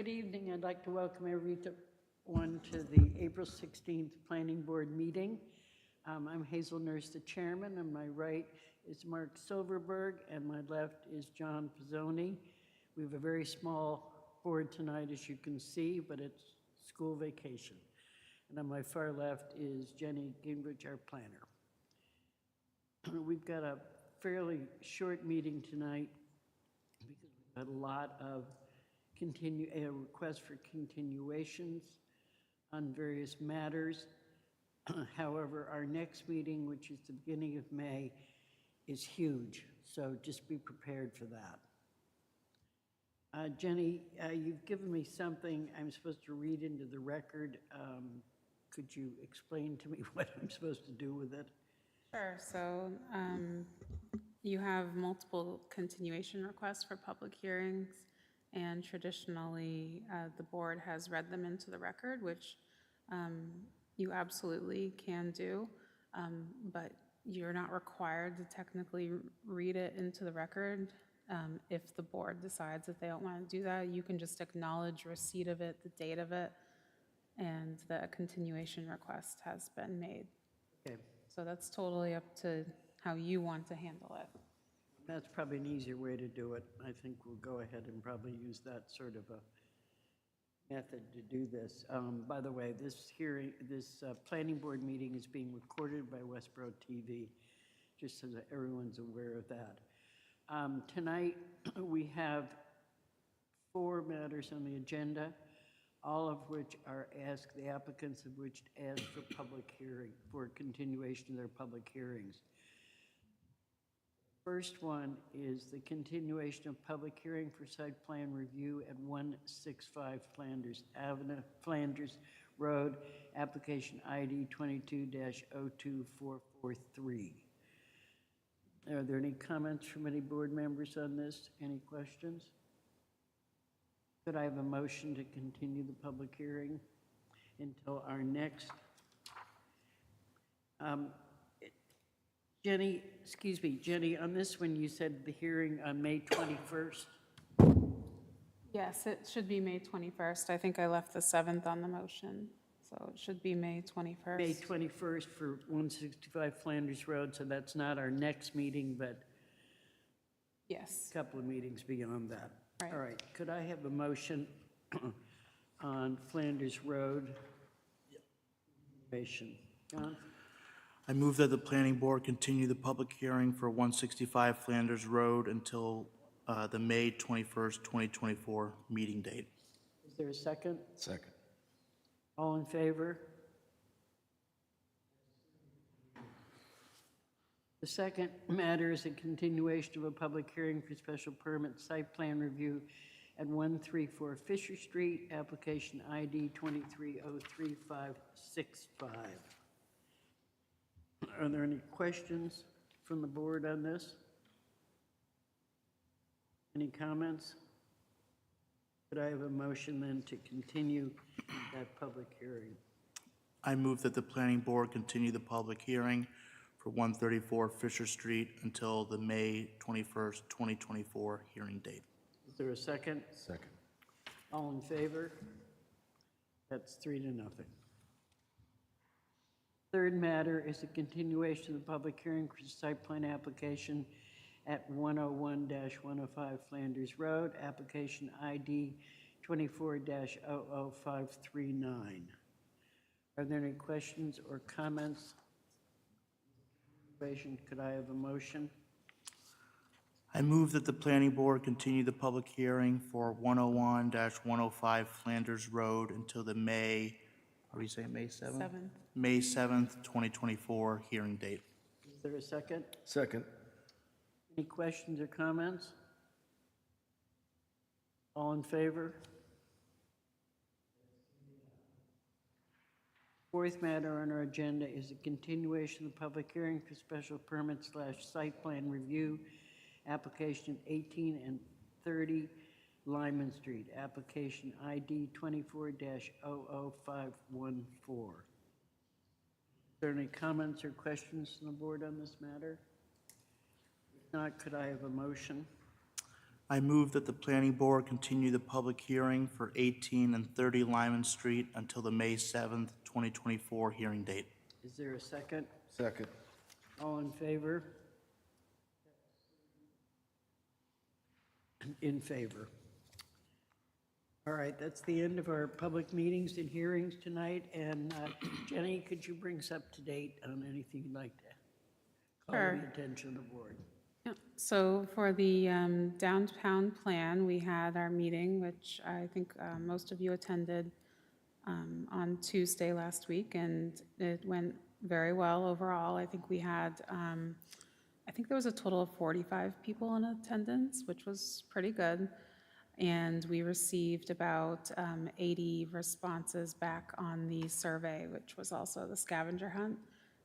Good evening. I'd like to welcome everyone to the April 16th Planning Board meeting. I'm Hazel Nurse, the chairman. On my right is Mark Silverberg, and my left is John Pizzoni. We have a very small board tonight, as you can see, but it's school vacation. And on my far left is Jenny Gingrich, our planner. We've got a fairly short meeting tonight because we've got a lot of requests for continuations on various matters. However, our next meeting, which is the beginning of May, is huge, so just be prepared for that. Jenny, you've given me something I'm supposed to read into the record. Could you explain to me what I'm supposed to do with it? Sure. So you have multiple continuation requests for public hearings, and traditionally the board has read them into the record, which you absolutely can do, but you're not required to technically read it into the record. If the board decides that they don't want to do that, you can just acknowledge receipt of it, the date of it, and the continuation request has been made. Okay. So that's totally up to how you want to handle it. That's probably an easier way to do it. I think we'll go ahead and probably use that sort of a method to do this. By the way, this planning board meeting is being recorded by Westborough TV, just so that everyone's aware of that. Tonight, we have 4 matters on the agenda, all of which are the applicants of which ask for public hearing, for continuation of their public hearings. First one is the continuation of public hearing for site plan review at 165 Flanders Road, application ID 22-02443. Are there any comments from any board members on this? Any questions? Could I have a motion to continue the public hearing until our next? Jenny, on this one, you said the hearing on May 21st? Yes, it should be May 21st. I think I left the 7th on the motion, so it should be May 21st. May 21st for 165 Flanders Road, so that's not our next meeting, but yes, a couple of meetings beyond that. Right. All right, could I have a motion on Flanders Road? John? I move that the planning board continue the public hearing for 165 Flanders Road until the May 21st, 2024 meeting date. Is there a second? Second. All in favor? The second matter is a continuation of a public hearing for special permit site plan review at 134 Fisher Street, application ID 230365. Are there any questions from the board on this? Any comments? Could I have a motion then to continue that public hearing? I move that the planning board continue the public hearing for 134 Fisher Street until the May 21st, 2024 hearing date. Is there a second? Second. All in favor? That's 3-0. Third matter is a continuation of the public hearing for site plan application at 101-105 Flanders Road, application ID 24-00539. Are there any questions or comments? Could I have a motion? I move that the planning board continue the public hearing for 101-105 Flanders Road until the May 7th? 7th. May 7th, 2024 hearing date. Is there a second? Second. Any questions or comments? All in favor? Fourth matter on our agenda is a continuation of the public hearing for special permit / site plan review, application 18 and 30 Lyman Street, application ID 24-00514. Is there any comments or questions from the board on this matter? If not, could I have a motion? I move that the planning board continue the public hearing for 18 and 30 Lyman Street until the May 7th, 2024 hearing date. Is there a second? Second. All in favor? In favor. All right, that's the end of our public meetings and hearings tonight. And Jenny, could you bring us up to date on anything you'd like to call Sure. the attention of the board? Yeah. So for the downtown plan, we had our meeting, which I think most of you attended on Tuesday last week, and it went very well overall. I think we had, I think there was a total of 45 people in attendance, which was pretty good. And we received about 80 responses back on the survey, which was also the scavenger hunt.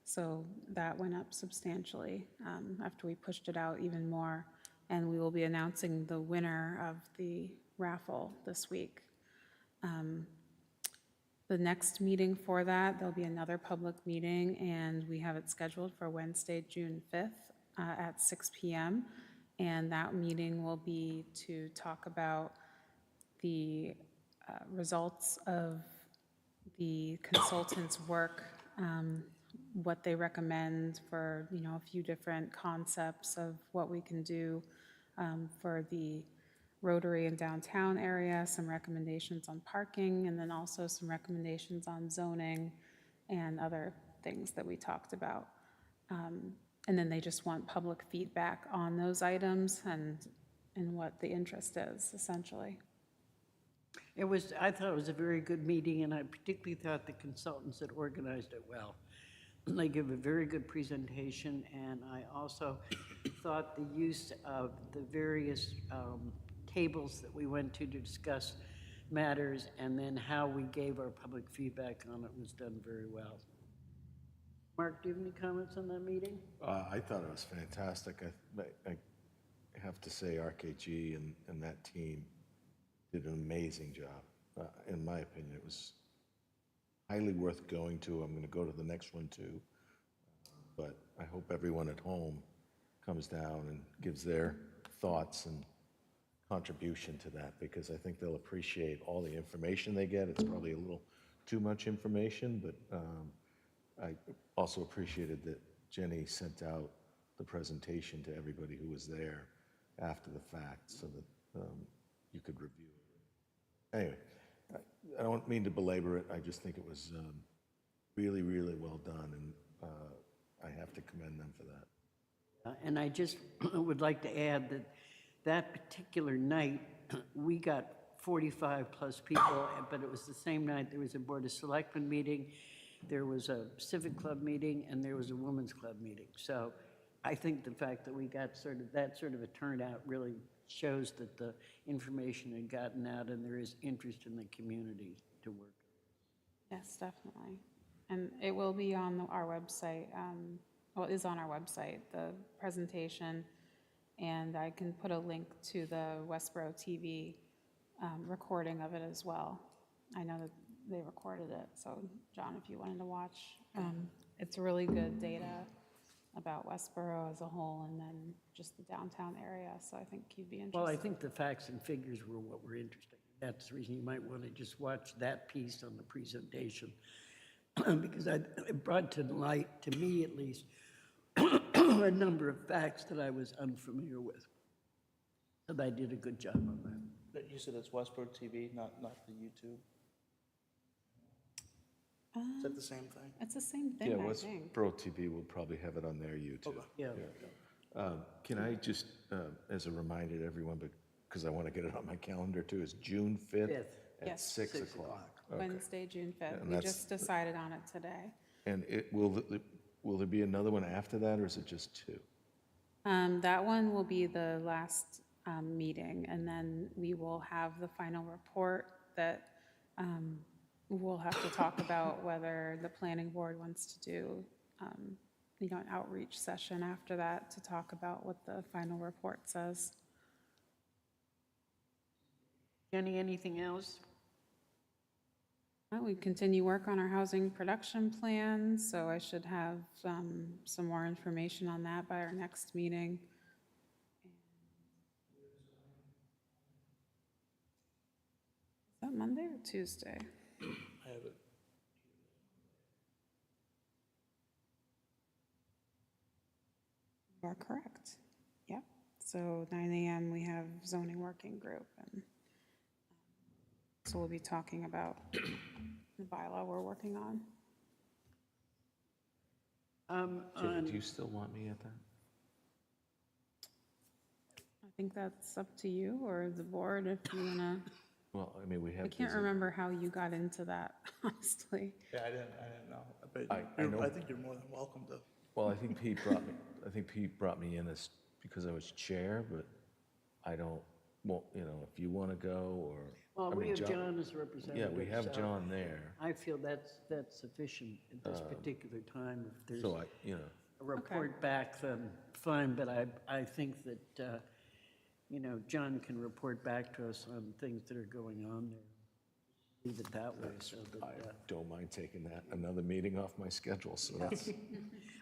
So that went up substantially after we pushed it out even more. And we will be announcing the winner of the raffle this week. The next meeting for that, there'll be another public meeting, and we have it scheduled for Wednesday, June 5th at 6 p.m. And that meeting will be to talk about the results of the consultant's work, what they recommend for, a few different concepts of what we can do for the Rotary and downtown area, some recommendations on parking, and then also some recommendations on zoning and other things that we talked about. And then they just want public feedback on those items and what the interest is, essentially. I thought it was a very good meeting, and I particularly thought the consultants had organized it well. They give a very good presentation, and I also thought the use of the various tables that we went to discuss matters, and then how we gave our public feedback on it was done very well. Mark, do you have any comments on that meeting? I thought it was fantastic. I have to say RKG and that team did an amazing job. In my opinion, it was highly worth going to. I'm going to go to the next one too. But I hope everyone at home comes down and gives their thoughts and contribution to that, because I think they'll appreciate all the information they get. It's probably a little too much information, but I also appreciated that Jenny sent out the presentation to everybody who was there after the fact so that you could review it. Anyway, I don't mean to belabor it. I just think it was really, really well done, and I have to commend them for that. And I just would like to add that that particular night, we got 45 plus people, but it was the same night there was a Board of Selectmen meeting, there was a Civic Club meeting, and there was a Women's Club meeting. So I think the fact that we got that sort of a turnout really shows that the information had gotten out and there is interest in the community to work. Yes, definitely. And it will be on our website. Well, it is on our website, the presentation, and I can put a link to the Westborough TV recording of it as well. I know that they recorded it, so John, if you wanted to watch, it's really good data about Westborough as a whole, and then just the downtown area, so I think you'd be interested. Well, I think the facts and figures were what were interesting. That's the reason you might want to just watch that piece on the presentation, because it brought to light, to me at least, a number of facts that I was unfamiliar with. So they did a good job on that. You said it's Westborough TV, not the YouTube? Is that the same thing? It's the same thing, Yeah, I think. Westborough TV will probably have it on their YouTube. Yeah. Can I just, as a reminder to everyone, because I want to get it on my calendar too, is June 5th Fifth. at Yes. 6 6 o'clock. Wednesday, June 5th. And We that's- just decided on it today. And will there be another one after that, or is it just two? That one will be the last meeting, and then we will have the final report that we'll have to talk about whether the planning board wants to do, an outreach session after that to talk about what the final report says. Jenny, anything else? We continue work on our housing production plan, so I should have some more information on that by our next meeting. Monday or Tuesday? I have it. You are correct. Yep. So 9 a.m. we have zoning working group, and so we'll be talking about the bylaw we're working on. Do you still want me at that? I think that's up to you or the board if you wanna. Well, I mean, we have. I can't remember how you got into that, honestly. Yeah, I didn't know, but I know. I think you're more than welcome to. Well, I think Pete brought me in as, because I was chair, but I don't, well, you know, if you want to go, or. Well, I we mean, have John as representative. Yeah, we have so John there, I feel that's sufficient at this particular time. If there's so you know, a report back, then fine, but I think that, you know, John can report back to us on things that are going on there. Leave it that way, so that, I don't mind taking that, another meeting off my schedule, so that's,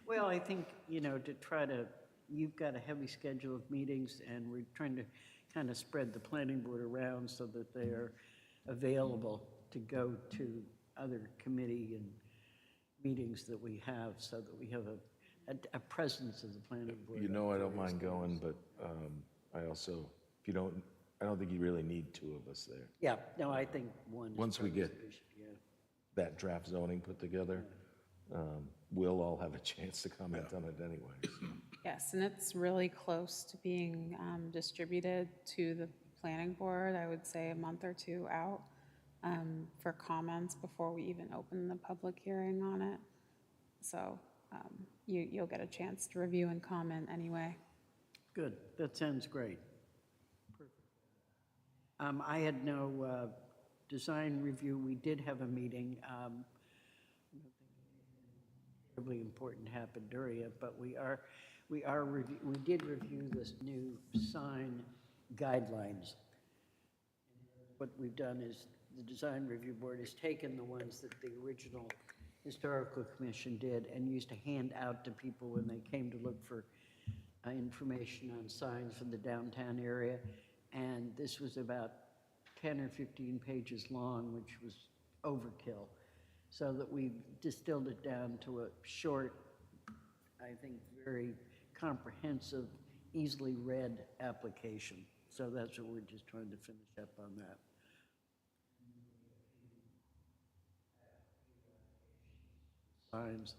well, I think, you know, to try to, you've got a heavy schedule of meetings, and we're trying to kind of spread the planning board around so that they are available to go to other committee and meetings that we have, so that we have a presence of the planning board. you know, I don't mind going, but I also, if you don't, I don't think you really need two of us there. Yeah, no, I think one. is Once we probably get sufficient, yeah. that draft zoning put together, we'll all have a chance to comment on it anyway. So. Yes, and it's really close to being distributed to the planning board, I would say a month or two out, for comments before we even open the public hearing on it. So you'll get a chance to review and comment anyway. Good, that sounds great. I had no design review. We did have a meeting. Nothing terribly important happened during it, but we did review this new sign guidelines. What we've done is the design review board has taken the ones that the original historical commission did and used to hand out to people when they came to look for information on signs from the downtown area. And this was about 10 or 15 pages long, which was overkill. So that we distilled it down to a short, I think, very comprehensive, easily read application. So that's what we're just trying to finish up on that. Signs.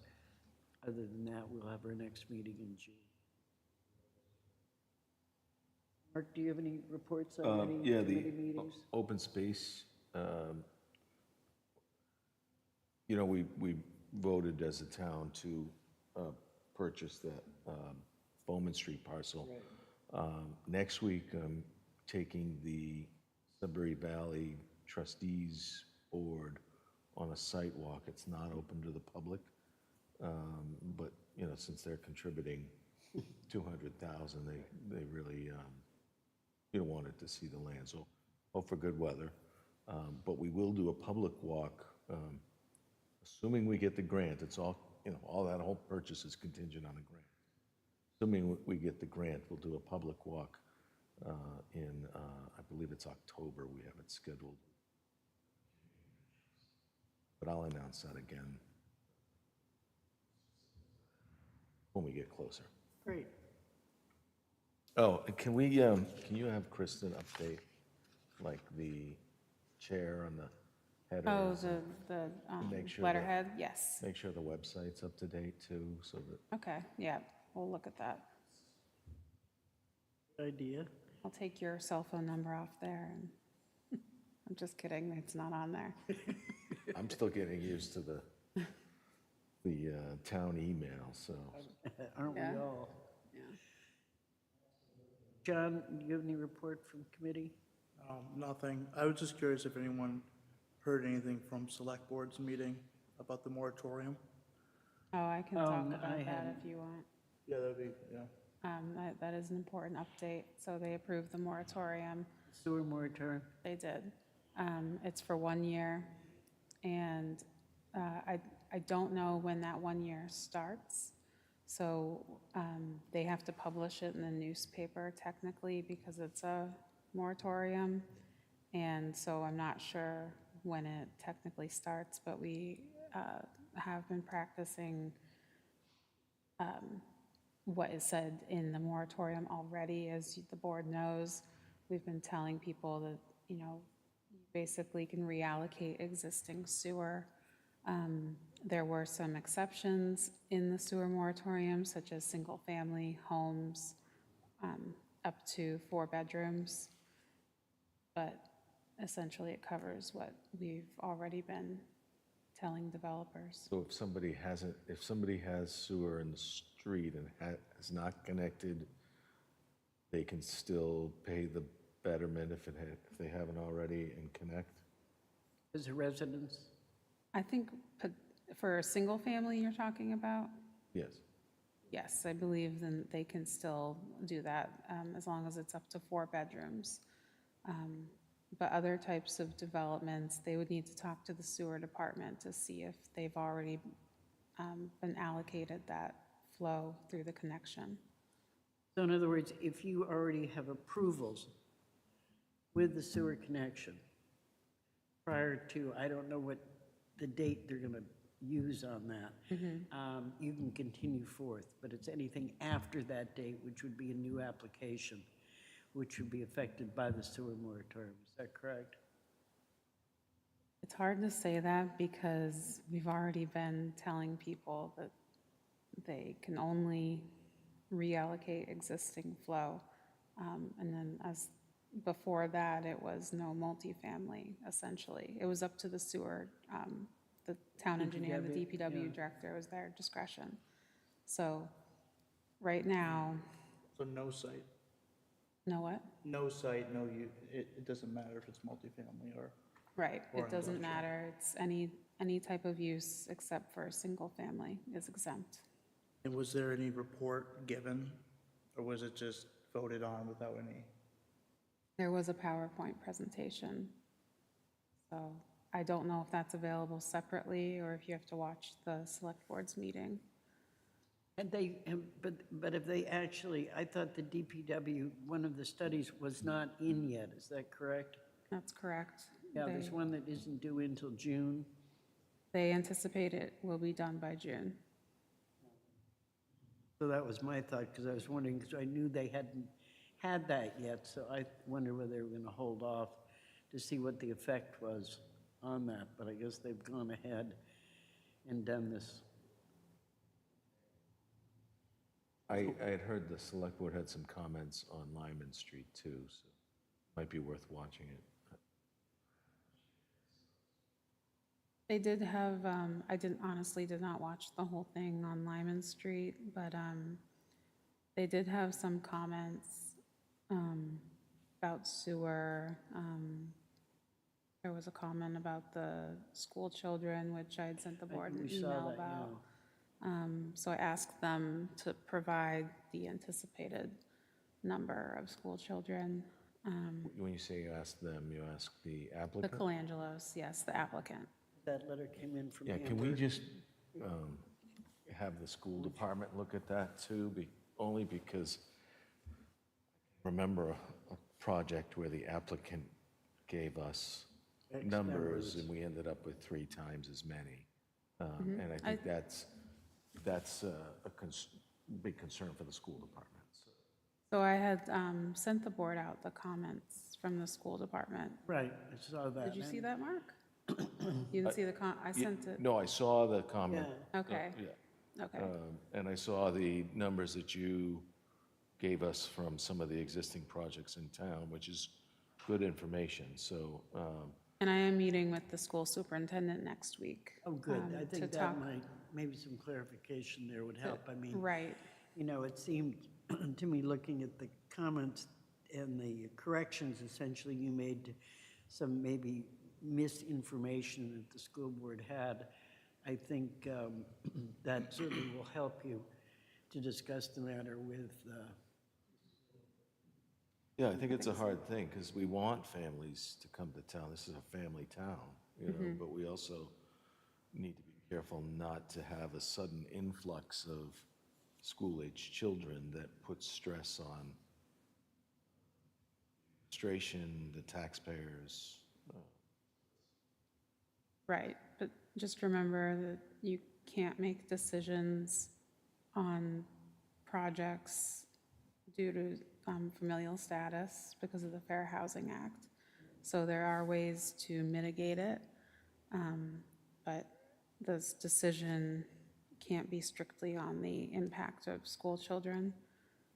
Other than that, we'll have our next meeting in June. Mark, do you have any reports on any Yeah, committee the meetings? open space, you know, we voted as a town to purchase that Bowman Street parcel. Right. Next week, I'm taking the Sudbury Valley Trustees Board on a site walk. It's not open to the public, but, you know, since they're contributing 200,000, they really, you know, wanted to see the land. So hope for good weather. But we will do a public walk, assuming we get the grant. It's all, you know, all that whole purchase is contingent on a grant. Assuming we get the grant, we'll do a public walk in, I believe it's October, we have it scheduled. But I'll announce that again when we get closer. Great. Oh, and can you have Kristen update, like the chair and the header? Oh, the Make sure letterhead, yes. Make sure the website's up to date too, so that, Okay, yeah, we'll look at that. Good idea. I'll take your cell phone number off there, and I'm just kidding, it's not on there. I'm still getting used to the town email, so. Aren't we Yeah. all? Yeah. John, do you have any report from committee? Nothing. I was just curious if anyone heard anything from select board's meeting about the moratorium. Oh, I can Oh, talk no, about I that hadn't. if you want. Yeah, that'd be, yeah. That is an important update. So they approved the moratorium. Sewer moratorium? They did. It's for 1 year, and I don't know when that 1 year starts. So they have to publish it in the newspaper technically because it's a moratorium, And so I'm not sure when it technically starts, but we have been practicing what is said in the moratorium already. As the board knows, we've been telling people that, you know, you basically can reallocate existing sewer. There were some exceptions in the sewer moratorium, such as single-family homes up to 4 bedrooms, but essentially it covers what we've already been telling developers. So if somebody has sewer in the street and is not connected, they can still pay the betterment if they haven't already and connect? As a residence? I think for a single family you're talking about, Yes. yes, I believe then they can still do that as long as it's up to 4 bedrooms. But other types of developments, they would need to talk to the sewer department to see if they've already been allocated that flow through the connection. So in other words, if you already have approvals with the sewer connection prior to, I don't know what the date they're going to use on that, you can continue forth, but it's anything after that date, which would be a new application, which would be affected by the sewer moratorium. Is that correct? It's hard to say that because we've already been telling people that they can only reallocate existing flow. And then as before that, it was no multifamily, essentially. It was up to the sewer, the town engineer, the DPW director, it was their discretion. So right now, So no site? know what? No site, no, it doesn't matter if it's multifamily or? Right, Or it doesn't industrial. matter. It's any type of use except for a single family is exempt. And was there any report given, or was it just voted on without any? There was a PowerPoint presentation. So I don't know if that's available separately or if you have to watch the select board's meeting. And but if they actually, I thought the DPW, one of the studies was not in yet, is that correct? That's correct. Yeah, there's one that isn't due until June. They anticipate it will be done by June. So that was my thought, because I was wondering, because I knew they hadn't had that yet, so I wonder whether they were going to hold off to see what the effect was on that, but I guess they've gone ahead and done this. I had heard the select board had some comments on Lyman Street too, so might be worth watching it. They did have, I honestly did not watch the whole thing on Lyman Street, but they did have some comments about sewer. There was a comment about the school children, which I had sent the board an We saw email that, about. yeah. So I asked them to provide the anticipated number of school children. When you say you ask them, you ask the The applicant? Colangelos, yes, the applicant. That letter came in from Yeah, Amber. can we just have the school department look at that too? Only because I remember a project where the applicant gave us X numbers and we ended up with 3 times as many. And I think that's a big concern for the school department. So I had sent the board out the comments from the school department. Right, I saw that. Did you see that, Mark? You didn't see the I sent it. No, I saw the comment. Yeah. Okay, Yeah. okay. And I saw the numbers that you gave us from some of the existing projects in town, which is good information, so. And I am meeting with the school superintendent next week. Oh, good. I to think that talk- might, maybe some clarification there would help. I mean, Right, you know, it seemed to me, looking at the comments and the corrections essentially you made to some maybe misinformation that the school board had, I think that certainly will help you to discuss the matter with, Yeah, I think it's a hard thing, because we want families to come to town. This is a family town, you know, but we also need to be careful not to have a sudden influx of school-age children that puts stress administration, the taxpayers. Right, but just remember that you can't make decisions on projects due to familial status because of the Fair Housing Act. So there are ways to mitigate it, but this decision can't be strictly on the impact of school children.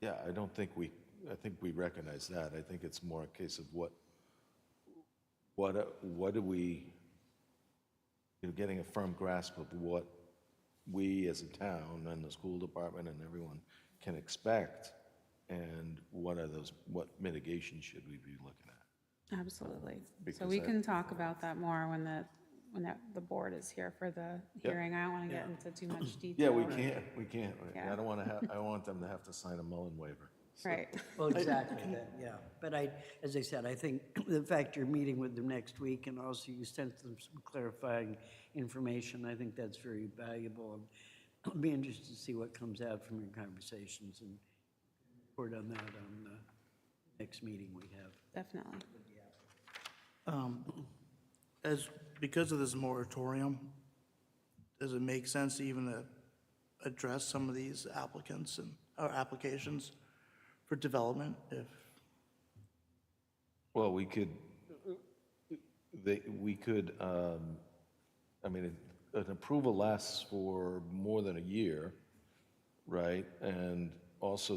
Yeah, I think we recognize that. I think it's more a case of what do we, getting a firm grasp of what we as a town and the school department and everyone can expect, and what mitigation should we be looking at? Absolutely. So Because we can talk about that more when the board is here for the hearing. I don't want to get into too much detail. Yeah, we can't. Yeah. I don't want I want them to have to sign a Mullen waiver. Right. Well, exactly, yeah. But as I said, I think the fact you're meeting with them next week and also you sent them some clarifying information, I think that's very valuable. And I'll be interested to see what comes out from your conversations and report on that on the next meeting we have. Definitely. Because of this moratorium, does it make sense to even address some of these applicants or applications for development if? Well, we could, I mean, an approval lasts for more than a year, right? And also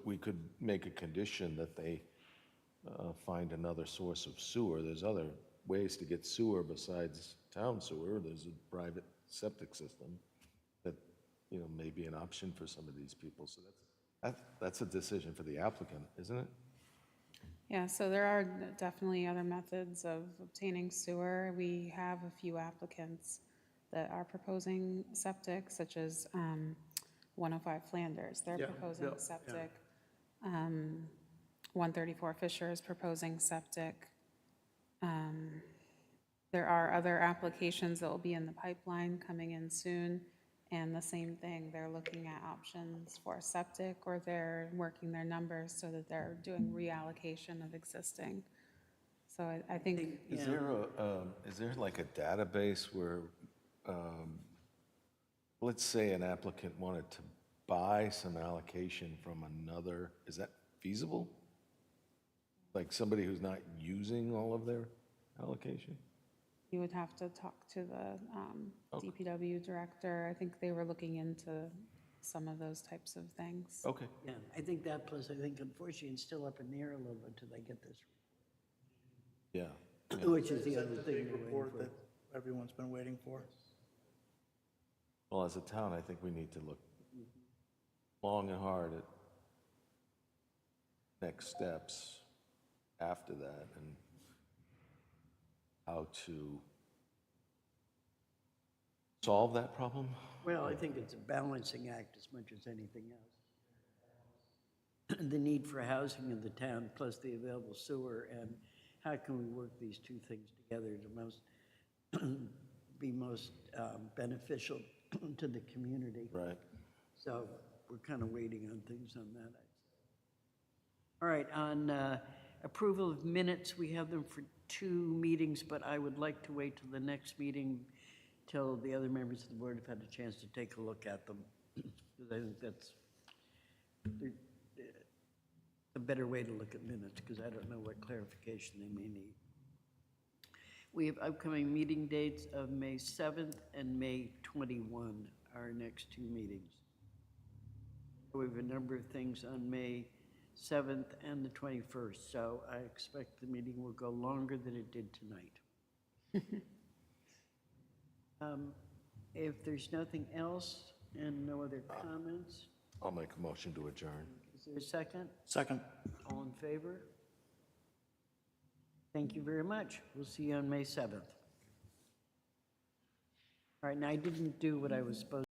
we could make a condition that they find another source of sewer. There's other ways to get sewer besides town sewer. There's a private septic system that, may be an option for some of these people. So that's a decision for the applicant, isn't it? Yeah, so there are definitely other methods of obtaining sewer. We have a few applicants that are proposing septic, such as 105 Flanders. They're proposing septic. 134 Fisher is proposing septic. There are other applications that will be in the pipeline coming in soon. And the same thing, they're looking at options for septic, or they're working their numbers so that they're doing reallocation of existing. So I think. Is there like a database where, let's say an applicant wanted to buy some allocation from another, is that feasible? Like somebody who's not using all of their allocation? You would have to talk to the DPW director. I think they were looking into some of those types of things. Okay. Yeah, I think that, plus I think unfortunately it's still up in the air a little bit until they get this. Yeah. Which is the other thing Big we're waiting report for. that everyone's been waiting for. Well, as a town, I think we need to look long and hard at next steps after that and how to solve that problem. Well, I think it's a balancing act as much as anything else. The need for housing in the town plus the available sewer, and how can we work these two things together to be most beneficial to the community. Right. So we're kind of waiting on things on that. All right, on approval of minutes, we have them for 2 meetings, but I would like to wait till the next meeting till the other members of the board have had a chance to take a look at them. Because I think that's a better way to look at minutes, because I don't know what clarification they may need. We have upcoming meeting dates of May 7th and May 21, our next 2 meetings. We have a number of things on May 7th and the 21st, so I expect the meeting will go longer than it did tonight. If there's nothing else and no other comments, I'll make a motion to adjourn. is there a second? Second. All in favor? Thank you very much. We'll see you on May 7th. All right, now I didn't do what I was supposed